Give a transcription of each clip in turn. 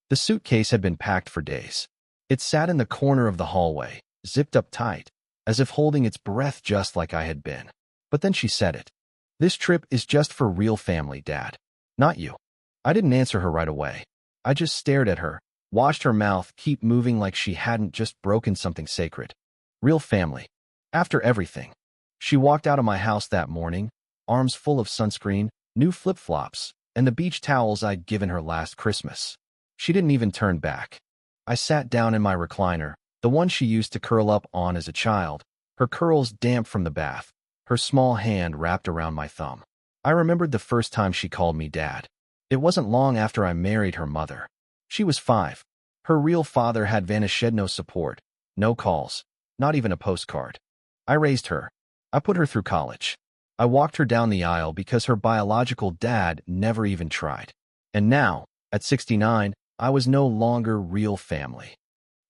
The suitcase had been packed for days. It sat in the corner of the hallway, zipped up tight, as if holding its breath just like I had been. But then she said it. "This trip is just for real family, Dad. Not you." I didn't answer her right away. I just stared at her, watched her mouth keep moving like she hadn't just broken something sacred. Real family. After everything. She walked out of my house that morning, arms full of sunscreen, new flip-flops, and the beach towels I'd given her last Christmas. She didn't even turn back. I sat down in my recliner, the one she used to curl up on as a child, her curls damp from the bath, her small hand wrapped around my thumb. I remembered the first time she called me Dad. It wasn't long after I married her mother. She was 5. Her real father had vanished, no support, no calls, not even a postcard. I raised her. I put her through college. I walked her down the aisle because her biological dad never even tried. And now, at 69, I was no longer real family.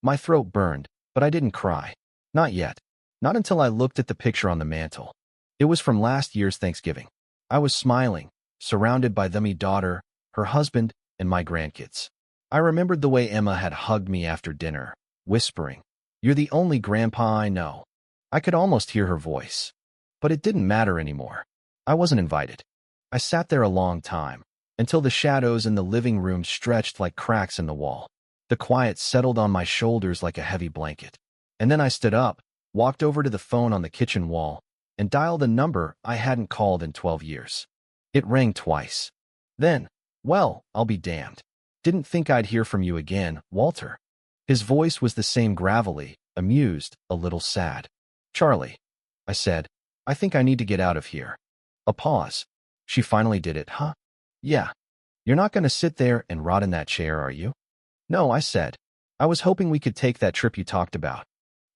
My throat burned, but I didn't cry. Not yet. Not until I looked at the picture on the mantel. It was from last year's Thanksgiving. I was smiling, surrounded by my daughter, her husband, and my grandkids. I remembered the way Emma had hugged me after dinner, whispering, "You're the only grandpa I know." I could almost hear her voice. But it didn't matter anymore. I wasn't invited. I sat there a long time, until the shadows in the living room stretched like cracks in the wall. The quiet settled on my shoulders like a heavy blanket. And then I stood up, walked over to the phone on the kitchen wall, and dialed a number I hadn't called in 12 years. It rang twice. Then, "Well, I'll be damned. Didn't think I'd hear from you again, Walter." His voice was the same, gravelly, amused, a little sad. "Charlie," I said, "I think I need to get out of here." A pause. "She finally did it, huh?" "Yeah. You're not going to sit there and rot in that chair, are you?" "No," I said. "I was hoping we could take that trip you talked about."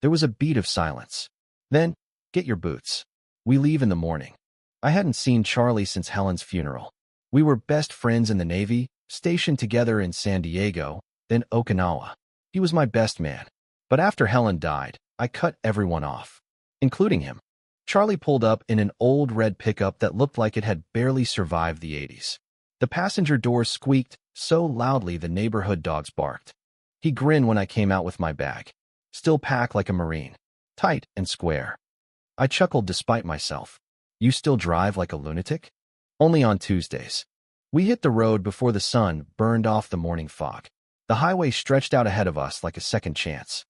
There was a beat of silence. Then, "Get your boots. We leave in the morning." I hadn't seen Charlie since Helen's funeral. We were best friends in the Navy, stationed together in San Diego, then Okinawa. He was my best man. But after Helen died, I cut everyone off, including him. Charlie pulled up in an old red pickup that looked like it had barely survived the 80s. The passenger door squeaked so loudly the neighborhood dogs barked. He grinned when I came out with my bag, still packed like a Marine, tight and square. I chuckled despite myself. "You still drive like a lunatic?" "Only on Tuesdays." We hit the road before the sun burned off the morning fog. The highway stretched out ahead of us like a second chance.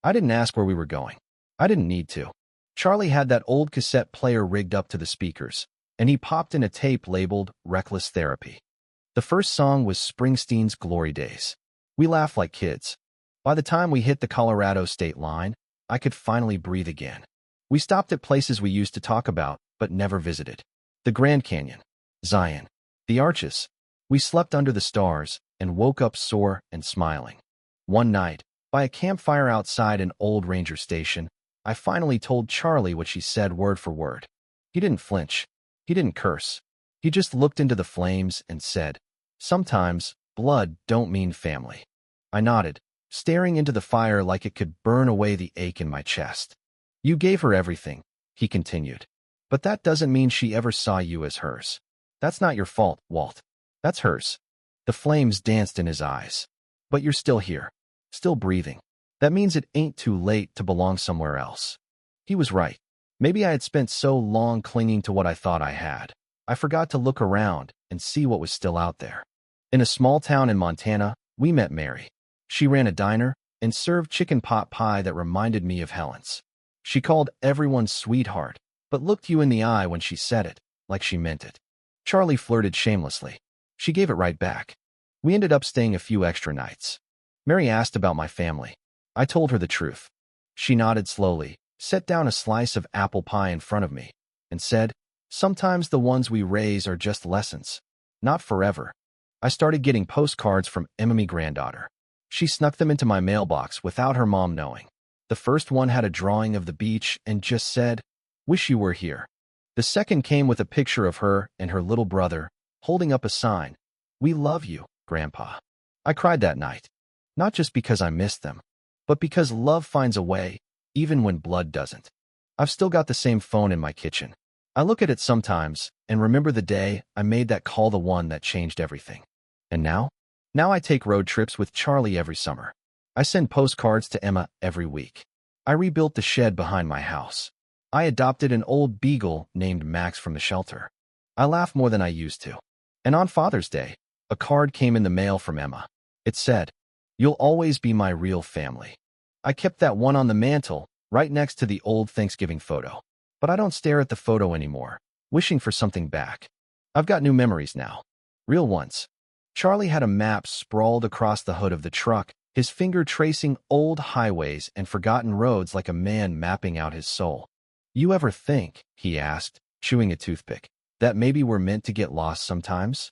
I didn't ask where we were going. I didn't need to. Charlie had that old cassette player rigged up to the speakers, and he popped in a tape labeled Reckless Therapy. The first song was Springsteen's Glory Days. We laughed like kids. By the time we hit the Colorado state line, I could finally breathe again. We stopped at places we used to talk about, but never visited. The Grand Canyon, Zion, the Arches. We slept under the stars and woke up sore and smiling. One night, by a campfire outside an old ranger station, I finally told Charlie what she said word for word. He didn't flinch. He didn't curse. He just looked into the flames and said, "Sometimes, blood don't mean family." I nodded, staring into the fire like it could burn away the ache in my chest. "You gave her everything," he continued. "But that doesn't mean she ever saw you as hers. That's not your fault, Walt. That's hers." The flames danced in his eyes. "But you're still here, still breathing. That means it ain't too late to belong somewhere else." He was right. Maybe I had spent so long clinging to what I thought I had, I forgot to look around and see what was still out there. In a small town in Montana, we met Mary. She ran a diner and served chicken pot pie that reminded me of Helen's. She called everyone sweetheart, but looked you in the eye when she said it, like she meant it. Charlie flirted shamelessly. She gave it right back. We ended up staying a few extra nights. Mary asked about my family. I told her the truth. She nodded slowly, set down a slice of apple pie in front of me, and said, "Sometimes the ones we raise are just lessons. Not forever." I started getting postcards from Emma's granddaughter. She snuck them into my mailbox without her mom knowing. The first one had a drawing of the beach and just said, "Wish you were here." The second came with a picture of her and her little brother, holding up a sign, "We love you, Grandpa." I cried that night, not just because I missed them, but because love finds a way, even when blood doesn't. I've still got the same phone in my kitchen. I look at it sometimes and remember the day I made that call, the one that changed everything. And now, Now I take road trips with Charlie every summer. I send postcards to Emma every week. I rebuilt the shed behind my house. I adopted an old beagle named Max from the shelter. I laugh more than I used to. And on Father's Day, a card came in the mail from Emma. It said, "You'll always be my real family." I kept that one on the mantle, right next to the old Thanksgiving photo. But I don't stare at the photo anymore, wishing for something back. I've got new memories now. Real ones. Charlie had a map sprawled across the hood of the truck, his finger tracing old highways and forgotten roads like a man mapping out his soul. "You ever think," he asked, chewing a toothpick, "that maybe we're meant to get lost sometimes?"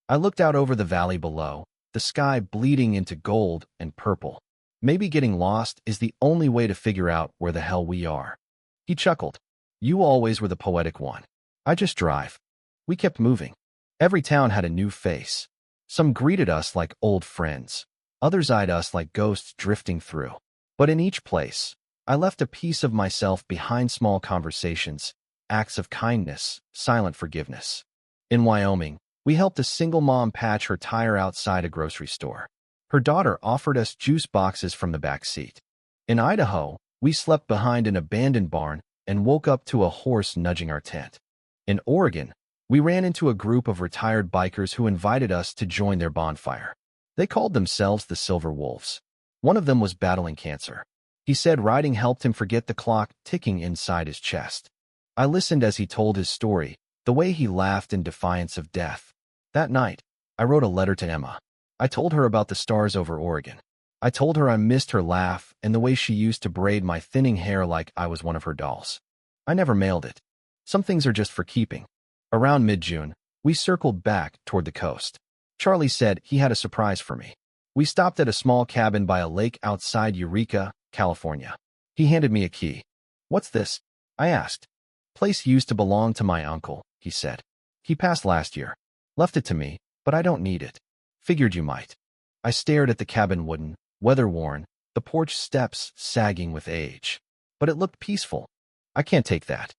I looked out over the valley below, the sky bleeding into gold and purple. Maybe getting lost is the only way to figure out where the hell we are. He chuckled. "You always were the poetic one. I just drive." We kept moving. Every town had a new face. Some greeted us like old friends. Others eyed us like ghosts drifting through. But in each place, I left a piece of myself behind: small conversations, acts of kindness, silent forgiveness. In Wyoming, we helped a single mom patch her tire outside a grocery store. Her daughter offered us juice boxes from the back seat. In Idaho, we slept behind an abandoned barn and woke up to a horse nudging our tent. In Oregon, we ran into a group of retired bikers who invited us to join their bonfire. They called themselves the Silver Wolves. One of them was battling cancer. He said riding helped him forget the clock ticking inside his chest. I listened as he told his story, the way he laughed in defiance of death. That night, I wrote a letter to Emma. I told her about the stars over Oregon. I told her I missed her laugh and the way she used to braid my thinning hair like I was one of her dolls. I never mailed it. Some things are just for keeping. Around mid-June, we circled back toward the coast. Charlie said he had a surprise for me. We stopped at a small cabin by a lake outside Eureka, California. He handed me a key. "What's this?" I asked. "Place used to belong to my uncle," he said. "He passed last year. Left it to me, but I don't need it. Figured you might." I stared at the cabin, wooden, weather-worn, the porch steps sagging with age. But it looked peaceful. "I can't take that."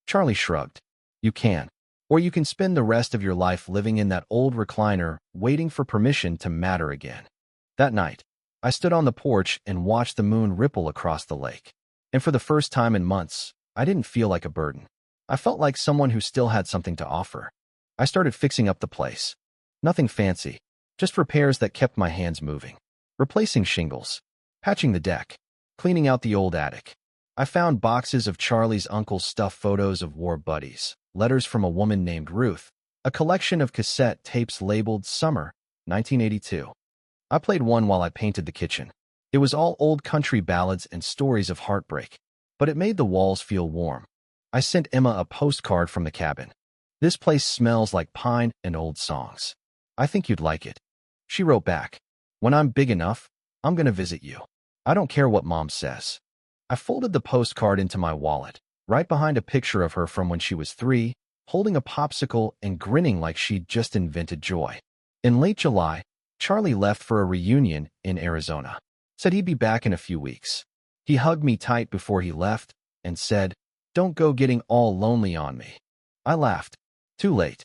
Charlie shrugged. "You can. Or you can spend the rest of your life living in that old recliner, waiting for permission to matter again." That night, I stood on the porch and watched the moon ripple across the lake. And for the first time in months, I didn't feel like a burden. I felt like someone who still had something to offer. I started fixing up the place. Nothing fancy, just repairs that kept my hands moving. Replacing shingles, patching the deck, cleaning out the old attic. I found boxes of Charlie's uncle's stuffed photos of war buddies, letters from a woman named Ruth, a collection of cassette tapes labeled Summer, 1982. I played one while I painted the kitchen. It was all old country ballads and stories of heartbreak, but it made the walls feel warm. I sent Emma a postcard from the cabin. "This place smells like pine and old songs. I think you'd like it." She wrote back, "When I'm big enough, I'm gonna visit you. I don't care what Mom says." I folded the postcard into my wallet, right behind a picture of her from when she was 3, holding a popsicle and grinning like she'd just invented joy. In late July, Charlie left for a reunion in Arizona. Said he'd be back in a few weeks. He hugged me tight before he left and said, "Don't go getting all lonely on me." I laughed. Too late.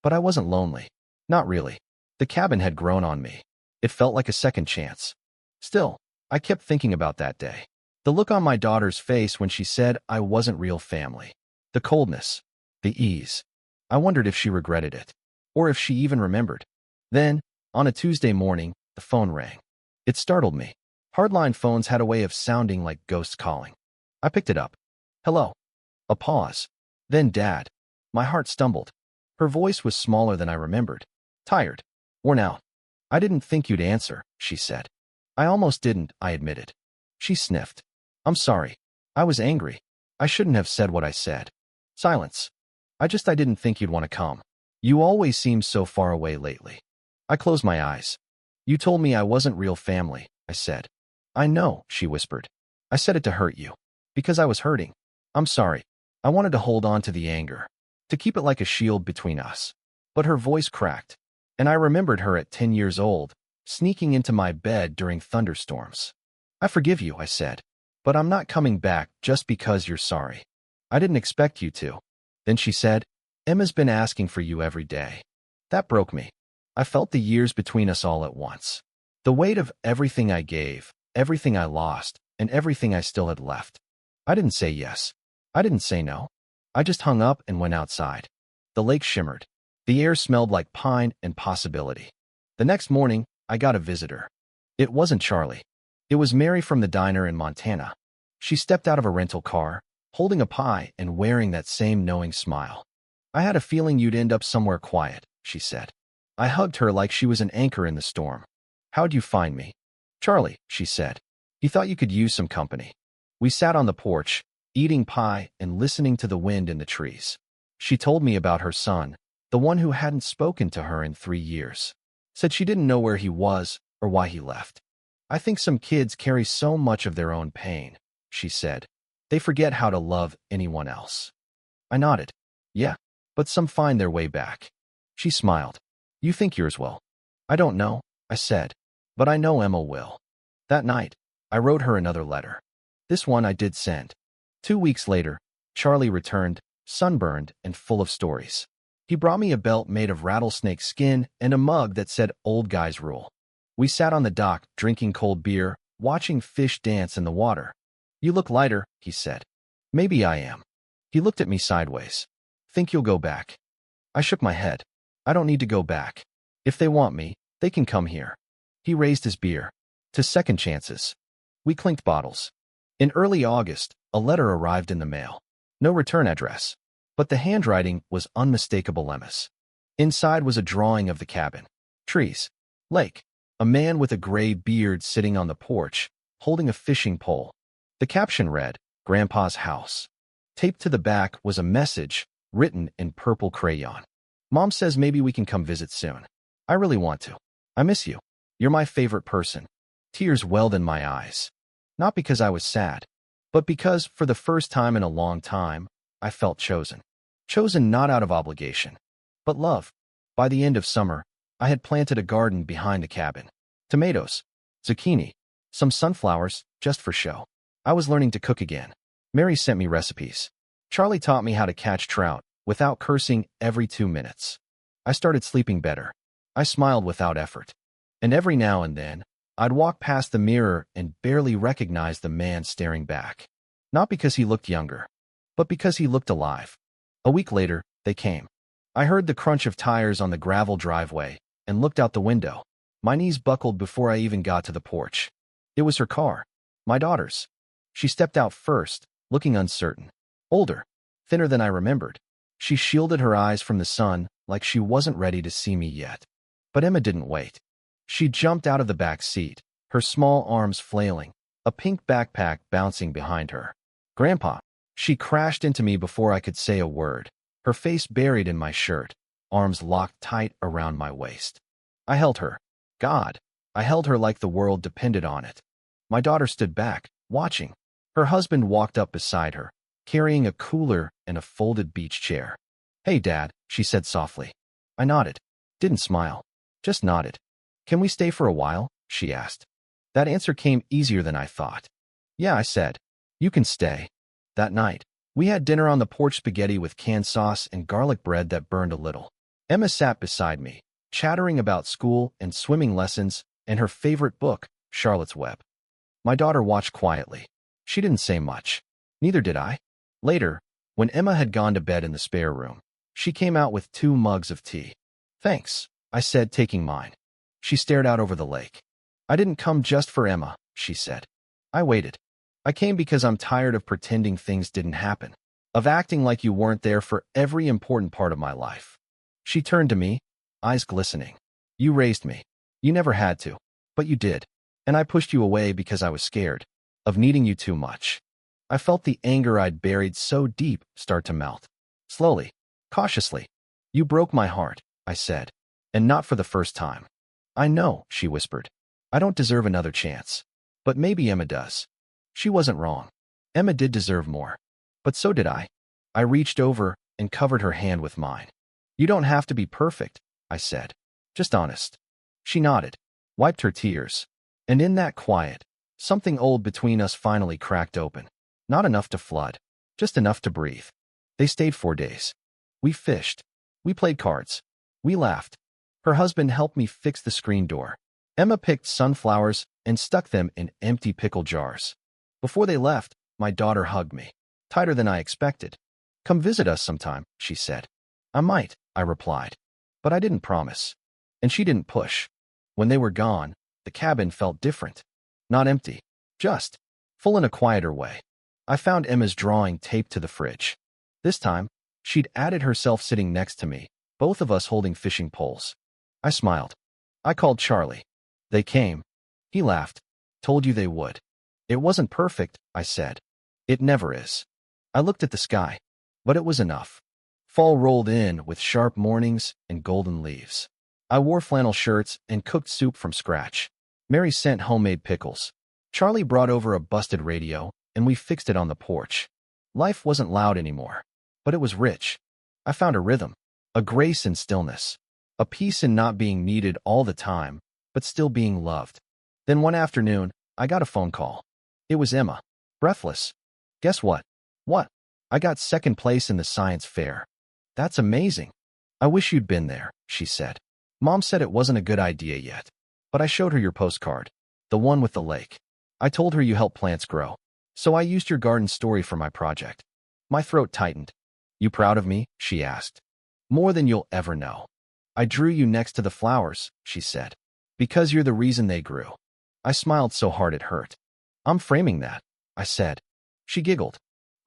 But I wasn't lonely. Not really. The cabin had grown on me. It felt like a second chance. Still, I kept thinking about that day. The look on my daughter's face when she said I wasn't real family. The coldness. The ease. I wondered if she regretted it. Or if she even remembered. Then, on a Tuesday morning, the phone rang. It startled me. Hardline phones had a way of sounding like ghosts calling. I picked it up. "Hello." A pause. Then Dad. My heart stumbled. Her voice was smaller than I remembered. "Tired. Worn out." "I didn't think you'd answer," she said. "I almost didn't," I admitted. She sniffed. "I'm sorry. I was angry. I shouldn't have said what I said." Silence. I didn't think you'd want to come. You always seem so far away lately." I closed my eyes. "You told me I wasn't real family," I said. "I know," she whispered. "I said it to hurt you. Because I was hurting. I'm sorry. I wanted to hold on to the anger. To keep it like a shield between us." But her voice cracked. And I remembered her at 10 years old, sneaking into my bed during thunderstorms. "I forgive you," I said. "But I'm not coming back just because you're sorry. I didn't expect you to." Then she said, "Emma's been asking for you every day." That broke me. I felt the years between us all at once. The weight of everything I gave, everything I lost, and everything I still had left. I didn't say yes. I didn't say no. I just hung up and went outside. The lake shimmered. The air smelled like pine and possibility. The next morning, I got a visitor. It wasn't Charlie. It was Mary from the diner in Montana. She stepped out of a rental car, holding a pie and wearing that same knowing smile. I had a feeling you'd end up somewhere quiet, she said. I hugged her like she was an anchor in the storm. How'd you find me? Charlie, she said. He thought you could use some company. We sat on the porch, eating pie and listening to the wind in the trees. She told me about her son, the one who hadn't spoken to her in 3 years. Said she didn't know where he was or why he left. I think some kids carry so much of their own pain, she said. They forget how to love anyone else. I nodded. Yeah, but some find their way back. She smiled. You think yours will? I don't know, I said, but I know Emma will. That night, I wrote her another letter. This one I did send. 2 weeks later, Charlie returned, sunburned and full of stories. He brought me a belt made of rattlesnake skin and a mug that said "Old Guys Rule." We sat on the dock, drinking cold beer, watching fish dance in the water. You look lighter, he said. Maybe I am. He looked at me sideways. Think you'll go back? I shook my head. I don't need to go back. If they want me, they can come here. He raised his beer. To second chances. We clinked bottles. In early August, a letter arrived in the mail. No return address. But the handwriting was unmistakable Emma's. Inside was a drawing of the cabin. Trees. Lake. A man with a gray beard sitting on the porch, holding a fishing pole. The caption read, Grandpa's house. Taped to the back was a message, written in purple crayon. Mom says maybe we can come visit soon. I really want to. I miss you. You're my favorite person. Tears welled in my eyes. Not because I was sad, but because, for the first time in a long time, I felt chosen. Chosen not out of obligation, but love. By the end of summer, I had planted a garden behind the cabin. Tomatoes, zucchini, some sunflowers, just for show. I was learning to cook again. Mary sent me recipes. Charlie taught me how to catch trout, without cursing, every 2 minutes. I started sleeping better. I smiled without effort. And every now and then, I'd walk past the mirror and barely recognize the man staring back. Not because he looked younger, but because he looked alive. A week later, they came. I heard the crunch of tires on the gravel driveway and looked out the window. My knees buckled before I even got to the porch. It was her car, my daughter's. She stepped out first, looking uncertain. Older, thinner than I remembered. She shielded her eyes from the sun like she wasn't ready to see me yet. But Emma didn't wait. She jumped out of the back seat, her small arms flailing, a pink backpack bouncing behind her. Grandpa. She crashed into me before I could say a word, her face buried in my shirt, arms locked tight around my waist. I held her. God, I held her like the world depended on it. My daughter stood back, watching. Her husband walked up beside her, carrying a cooler and a folded beach chair. Hey, Dad, she said softly. I nodded. Didn't smile. Just nodded. Can we stay for a while? She asked. That answer came easier than I thought. Yeah, I said. You can stay. That night, we had dinner on the porch, spaghetti with canned sauce and garlic bread that burned a little. Emma sat beside me, chattering about school and swimming lessons and her favorite book, Charlotte's Web. My daughter watched quietly. She didn't say much. Neither did I. Later, when Emma had gone to bed in the spare room, she came out with 2 mugs of tea. Thanks, I said, taking mine. She stared out over the lake. I didn't come just for Emma, she said. I waited. I came because I'm tired of pretending things didn't happen, of acting like you weren't there for every important part of my life. She turned to me, eyes glistening. You raised me. You never had to, but you did. And I pushed you away because I was scared of needing you too much. I felt the anger I'd buried so deep start to melt. Slowly, cautiously. You broke my heart, I said, and not for the first time. I know, she whispered. I don't deserve another chance. But maybe Emma does. She wasn't wrong. Emma did deserve more. But so did I. I reached over and covered her hand with mine. You don't have to be perfect, I said. Just honest. She nodded, wiped her tears. And in that quiet, something old between us finally cracked open. Not enough to flood, just enough to breathe. They stayed 4 days. We fished. We played cards. We laughed. Her husband helped me fix the screen door. Emma picked sunflowers and stuck them in empty pickle jars. Before they left, my daughter hugged me, tighter than I expected. "Come visit us sometime," she said. "I might," I replied. But I didn't promise. And she didn't push. When they were gone, the cabin felt different. Not empty, just full in a quieter way. I found Emma's drawing taped to the fridge. This time, she'd added herself sitting next to me, both of us holding fishing poles. I smiled. I called Charlie. They came. He laughed. "Told you they would." "It wasn't perfect," I said. "It never is." I looked at the sky, but it was enough. Fall rolled in with sharp mornings and golden leaves. I wore flannel shirts and cooked soup from scratch. Mary sent homemade pickles. Charlie brought over a busted radio, and we fixed it on the porch. Life wasn't loud anymore, but it was rich. I found a rhythm, a grace in stillness, a peace in not being needed all the time, but still being loved. Then one afternoon, I got a phone call. It was Emma. Breathless. "Guess what?" "What?" "I got second place in the science fair." "That's amazing." "I wish you'd been there," she said. "Mom said it wasn't a good idea yet. But I showed her your postcard, the one with the lake. I told her you help plants grow. So I used your garden story for my project." My throat tightened. "You proud of me?" she asked. "More than you'll ever know." "I drew you next to the flowers," she said. "Because you're the reason they grew." I smiled so hard it hurt. "I'm framing that," I said. She giggled.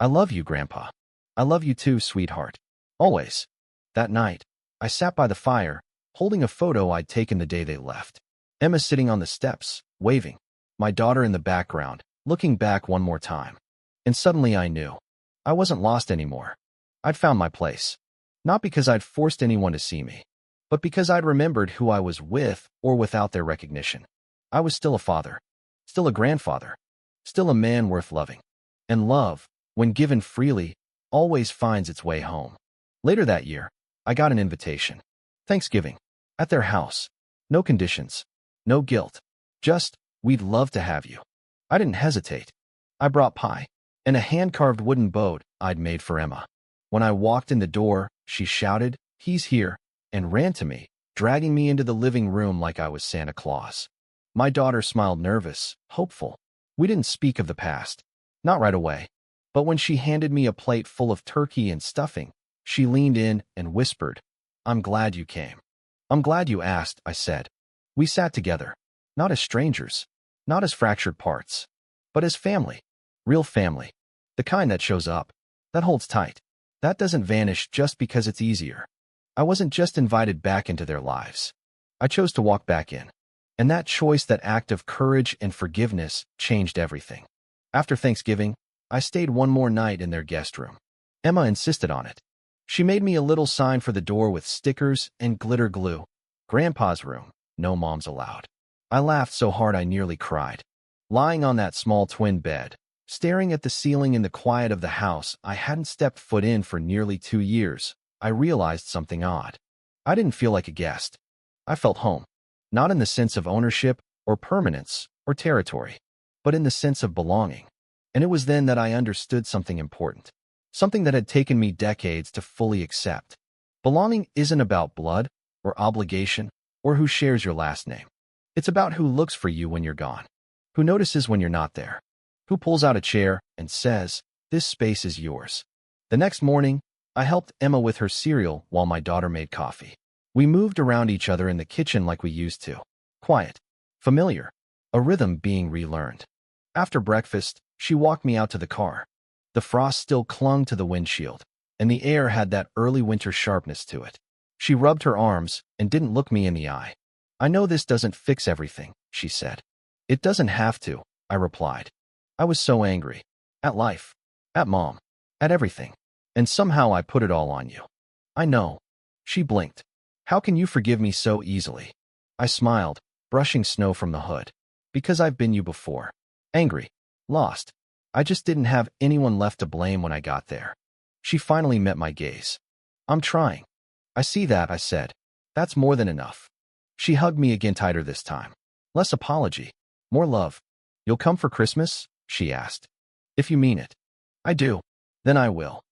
"I love you, Grandpa." "I love you too, sweetheart. Always." That night, I sat by the fire, holding a photo I'd taken the day they left. Emma sitting on the steps, waving. My daughter in the background, looking back one more time. And suddenly I knew. I wasn't lost anymore. I'd found my place. Not because I'd forced anyone to see me, but because I'd remembered who I was with or without their recognition. I was still a father, still a grandfather, still a man worth loving. And love, when given freely, always finds its way home. Later that year, I got an invitation. Thanksgiving. At their house. No conditions. No guilt. Just, "We'd love to have you." I didn't hesitate. I brought pie and a hand-carved wooden boat I'd made for Emma. When I walked in the door, she shouted, "He's here," and ran to me, dragging me into the living room like I was Santa Claus. My daughter smiled nervous, hopeful. We didn't speak of the past. Not right away. But when she handed me a plate full of turkey and stuffing, she leaned in and whispered, "I'm glad you came." "I'm glad you asked," I said. We sat together, not as strangers, not as fractured parts, but as family. Real family. The kind that shows up, that holds tight, that doesn't vanish just because it's easier. I wasn't just invited back into their lives. I chose to walk back in. And that choice, that act of courage and forgiveness, changed everything. After Thanksgiving, I stayed one more night in their guest room. Emma insisted on it. She made me a little sign for the door with stickers and glitter glue. "Grandpa's room, no moms allowed." I laughed so hard I nearly cried. Lying on that small twin bed, staring at the ceiling in the quiet of the house I hadn't stepped foot in for nearly 2 years, I realized something odd. I didn't feel like a guest. I felt home. Not in the sense of ownership or permanence or territory, but in the sense of belonging. And it was then that I understood something important, something that had taken me decades to fully accept. Belonging isn't about blood or obligation or who shares your last name. It's about who looks for you when you're gone, who notices when you're not there, who pulls out a chair and says, "This space is yours." The next morning, I helped Emma with her cereal while my daughter made coffee. We moved around each other in the kitchen like we used to. Quiet, familiar, a rhythm being relearned. After breakfast, she walked me out to the car. The frost still clung to the windshield, and the air had that early winter sharpness to it. She rubbed her arms and didn't look me in the eye. "I know this doesn't fix everything," she said. "It doesn't have to," I replied. I was so angry. At life. At Mom. At everything. And somehow I put it all on you. "I know." She blinked. "How can you forgive me so easily?" I smiled, brushing snow from the hood. "Because I've been you before. Angry. Lost. I just didn't have anyone left to blame when I got there." She finally met my gaze. "I'm trying." "I see that," I said. "That's more than enough." She hugged me again, tighter this time. Less apology. More love. "You'll come for Christmas?" she asked. "If you mean it." "I do." "Then I will."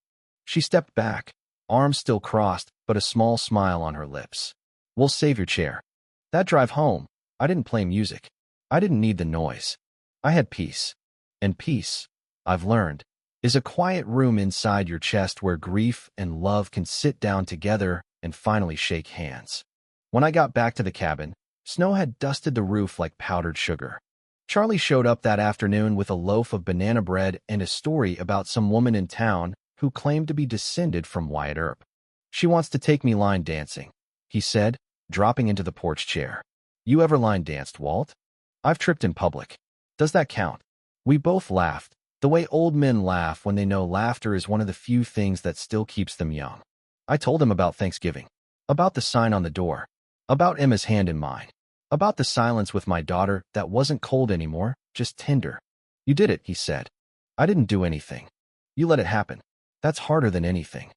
She stepped back, arms still crossed, but a small smile on her lips. We'll save your chair. That drive home, I didn't play music. I didn't need the noise. I had peace. And peace, I've learned, is a quiet room inside your chest where grief and love can sit down together and finally shake hands. When I got back to the cabin, snow had dusted the roof like powdered sugar. Charlie showed up that afternoon with a loaf of banana bread and a story about some woman in town who claimed to be descended from Wyatt Earp. She wants to take me line dancing, he said, dropping into the porch chair. You ever line danced, Walt? I've tripped in public. Does that count? We both laughed, the way old men laugh when they know laughter is one of the few things that still keeps them young. I told him about Thanksgiving, about the sign on the door, about Emma's hand in mine, about the silence with my daughter that wasn't cold anymore, just tender. You did it, he said. I didn't do anything. You let it happen. That's harder than anything.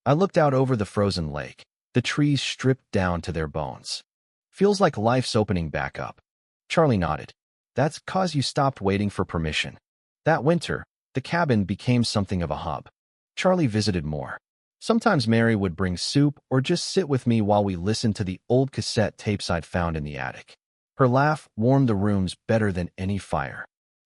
I looked out over the frozen lake, the trees stripped down to their bones. Feels like life's opening back up. Charlie nodded. That's 'cause you stopped waiting for permission. That winter, the cabin became something of a hub. Charlie visited more. Sometimes Mary would bring soup or just sit with me while we listened to the old cassette tapes I'd found in the attic. Her laugh warmed the rooms better than any fire.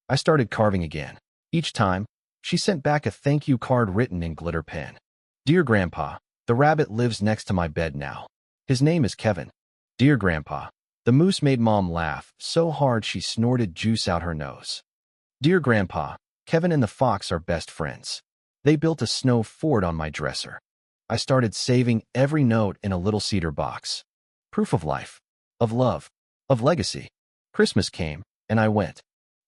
I started carving again. Each time, she sent back a thank you card written in glitter pen. Dear Grandpa, the rabbit lives next to my bed now. His name is Kevin. Dear Grandpa, the moose made Mom laugh so hard she snorted juice out her nose. Dear Grandpa, Kevin and the fox are best friends. They built a snow fort on my dresser. I started saving every note in a little cedar box. Proof of life, of love, of legacy. Christmas came, and I went.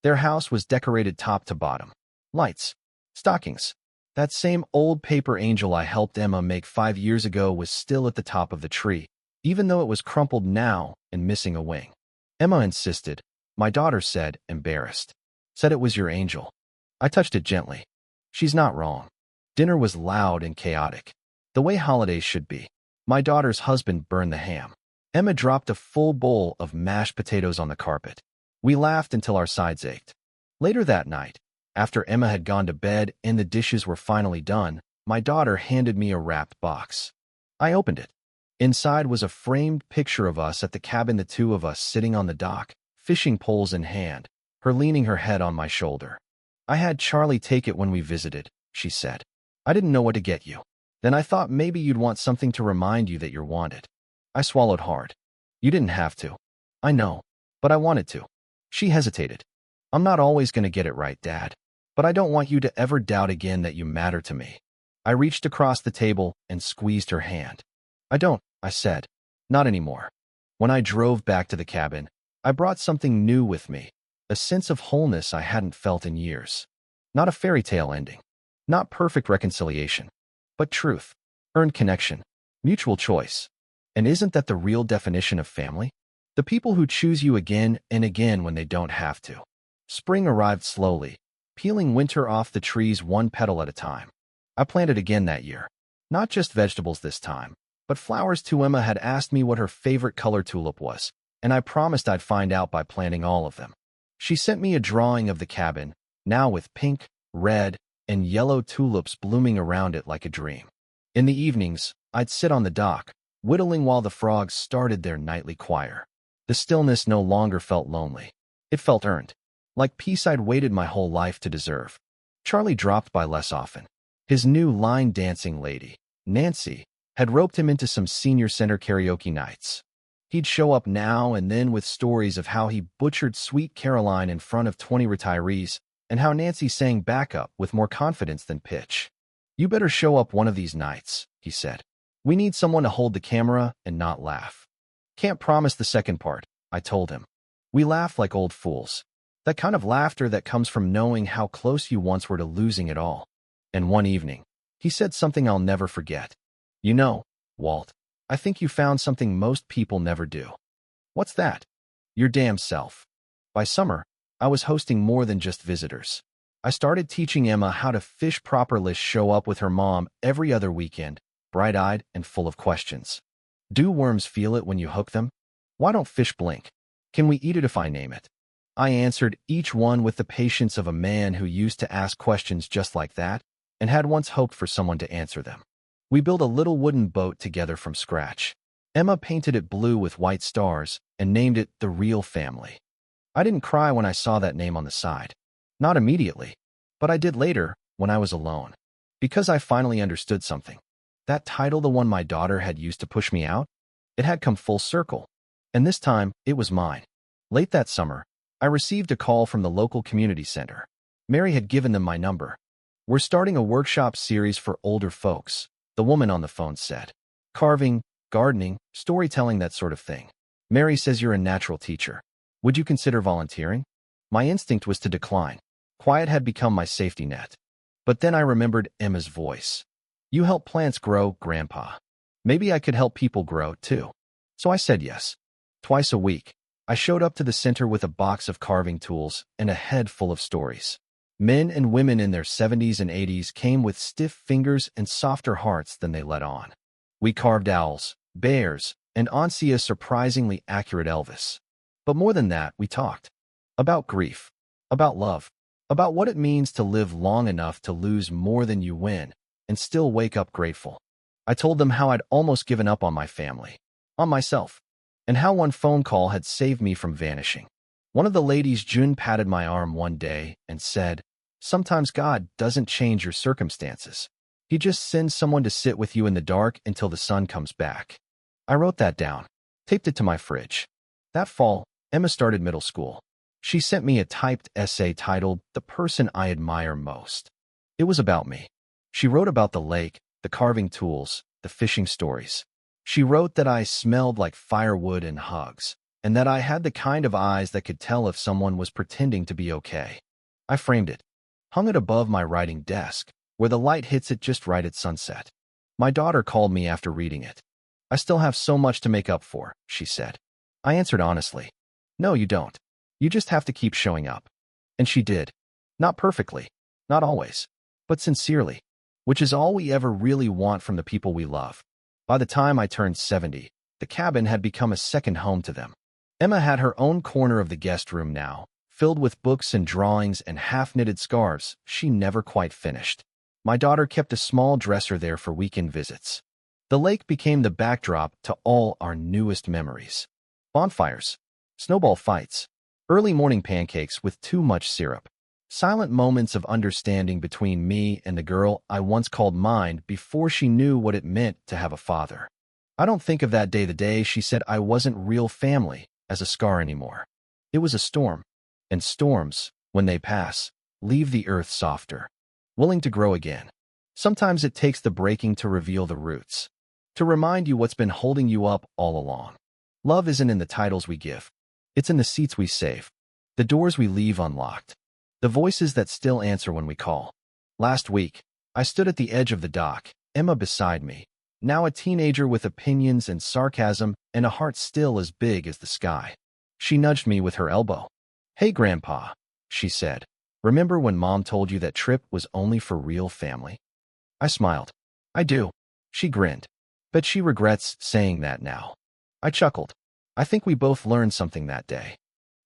Their house was decorated top to bottom. Lights, stockings. That same old paper angel I helped Emma make 5 years ago was still at the top of the tree, even though it was crumpled now and missing a wing. Emma insisted. My daughter said, embarrassed. Said it was your angel. I touched it gently. She's not wrong. Dinner was loud and chaotic, the way holidays should be. My daughter's husband burned the ham. Emma dropped a full bowl of mashed potatoes on the carpet. We laughed until our sides ached. Later that night, after Emma had gone to bed and the dishes were finally done, my daughter handed me a wrapped box. I opened it. Inside was a framed picture of us at the cabin, the two of us sitting on the dock, fishing poles in hand, her leaning her head on my shoulder. I had Charlie take it when we visited, she said. I didn't know what to get you. Then I thought maybe you'd want something to remind you that you're wanted. I swallowed hard. You didn't have to. I know, but I wanted to. She hesitated. I'm not always going to get it right, Dad, but I don't want you to ever doubt again that you matter to me. I reached across the table and squeezed her hand. I don't, I said. Not anymore. When I drove back to the cabin, I brought something new with me, a sense of wholeness I hadn't felt in years. Not a fairy tale ending. Not perfect reconciliation. But truth. Earned connection. Mutual choice. And isn't that the real definition of family? The people who choose you again and again when they don't have to. Spring arrived slowly, peeling winter off the trees one petal at a time. I planted again that year. Not just vegetables this time, but flowers too. Emma had asked me what her favorite color tulip was, and I promised I'd find out by planting all of them. She sent me a drawing of the cabin, now with pink, red, and yellow tulips blooming around it like a dream. In the evenings, I'd sit on the dock, whittling while the frogs started their nightly choir. The stillness no longer felt lonely. It felt earned, like peace I'd waited my whole life to deserve. Charlie dropped by less often. His new line dancing lady, Nancy, had roped him into some senior center karaoke nights. He'd show up now and then with stories of how he butchered Sweet Caroline in front of 20 retirees, and how Nancy sang backup with more confidence than pitch. You better show up one of these nights, he said. We need someone to hold the camera and not laugh. Can't promise the second part, I told him. We laughed like old fools. That kind of laughter that comes from knowing how close you once were to losing it all. And one evening, he said something I'll never forget. You know, Walt, I think you found something most people never do. What's that? Your damn self. By summer, I was hosting more than just visitors. I started teaching Emma how to fish properly, show up with her mom every other weekend, bright-eyed and full of questions. Do worms feel it when you hook them? Why don't fish blink? Can we eat it if I name it? I answered each one with the patience of a man who used to ask questions just like that and had once hoped for someone to answer them. We built a little wooden boat together from scratch. Emma painted it blue with white stars and named it The Real Family. I didn't cry when I saw that name on the side. Not immediately, but I did later when I was alone. Because I finally understood something. That title, the one my daughter had used to push me out, it had come full circle. And this time, it was mine. Late that summer, I received a call from the local community center. Mary had given them my number. "We're starting a workshop series for older folks," the woman on the phone said. "Carving, gardening, storytelling, that sort of thing. Mary says you're a natural teacher. Would you consider volunteering?" My instinct was to decline. Quiet had become my safety net. But then I remembered Emma's voice. "You help plants grow, Grandpa. Maybe I could help people grow, too." So I said yes. Twice a week, I showed up to the center with a box of carving tools and a head full of stories. Men and women in their 70s and 80s came with stiff fingers and softer hearts than they let on. We carved owls, bears, and honestly a surprisingly accurate Elvis. But more than that, we talked. About grief. About love. About what it means to live long enough to lose more than you win and still wake up grateful. I told them how I'd almost given up on my family, on myself, and how one phone call had saved me from vanishing. One of the ladies, June, patted my arm one day and said, "Sometimes God doesn't change your circumstances. He just sends someone to sit with you in the dark until the sun comes back." I wrote that down, taped it to my fridge. That fall, Emma started middle school. She sent me a typed essay titled "The Person I Admire Most." It was about me. She wrote about the lake, the carving tools, the fishing stories. She wrote that I smelled like firewood and hugs, and that I had the kind of eyes that could tell if someone was pretending to be okay. I framed it, hung it above my writing desk, where the light hits it just right at sunset. My daughter called me after reading it. "I still have so much to make up for," she said. I answered honestly, "No, you don't. You just have to keep showing up." And she did. Not perfectly, not always, but sincerely, which is all we ever really want from the people we love. By the time I turned 70, the cabin had become a second home to them. Emma had her own corner of the guest room now, filled with books and drawings and half-knitted scarves she never quite finished. My daughter kept a small dresser there for weekend visits. The lake became the backdrop to all our newest memories. Bonfires, snowball fights, early morning pancakes with too much syrup. Silent moments of understanding between me and the girl I once called mine before she knew what it meant to have a father. I don't think of that day, the day she said I wasn't real family, as a scar anymore. It was a storm. And storms, when they pass, leave the earth softer, willing to grow again. Sometimes it takes the breaking to reveal the roots, to remind you what's been holding you up all along. Love isn't in the titles we give. It's in the seats we save, the doors we leave unlocked, the voices that still answer when we call. Last week, I stood at the edge of the dock, Emma beside me, now a teenager with opinions and sarcasm and a heart still as big as the sky. She nudged me with her elbow. "Hey, Grandpa," she said. "Remember when Mom told you that trip was only for real family?" I smiled. "I do." She grinned. "Bet she regrets saying that now." I chuckled. "I think we both learned something that day."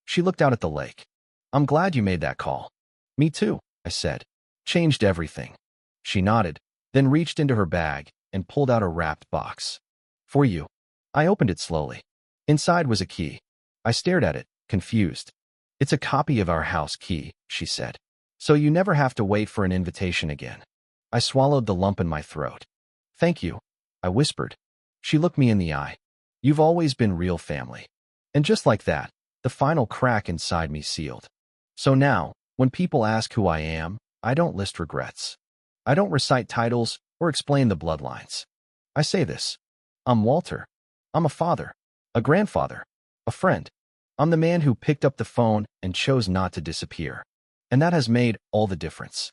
She looked out at the lake. "I'm glad you made that call." "Me too," I said. "Changed everything." She nodded, then reached into her bag and pulled out a wrapped box. "For you." I opened it slowly. Inside was a key. I stared at it, confused. "It's a copy of our house key," she said. "So you never have to wait for an invitation again." I swallowed the lump in my throat. "Thank you," I whispered. She looked me in the eye. "You've always been real family." And just like that, the final crack inside me sealed. So now, when people ask who I am, I don't list regrets. I don't recite titles or explain the bloodlines. I say this: I'm Walter. I'm a father, a grandfather, a friend. I'm the man who picked up the phone and chose not to disappear. And that has made all the difference.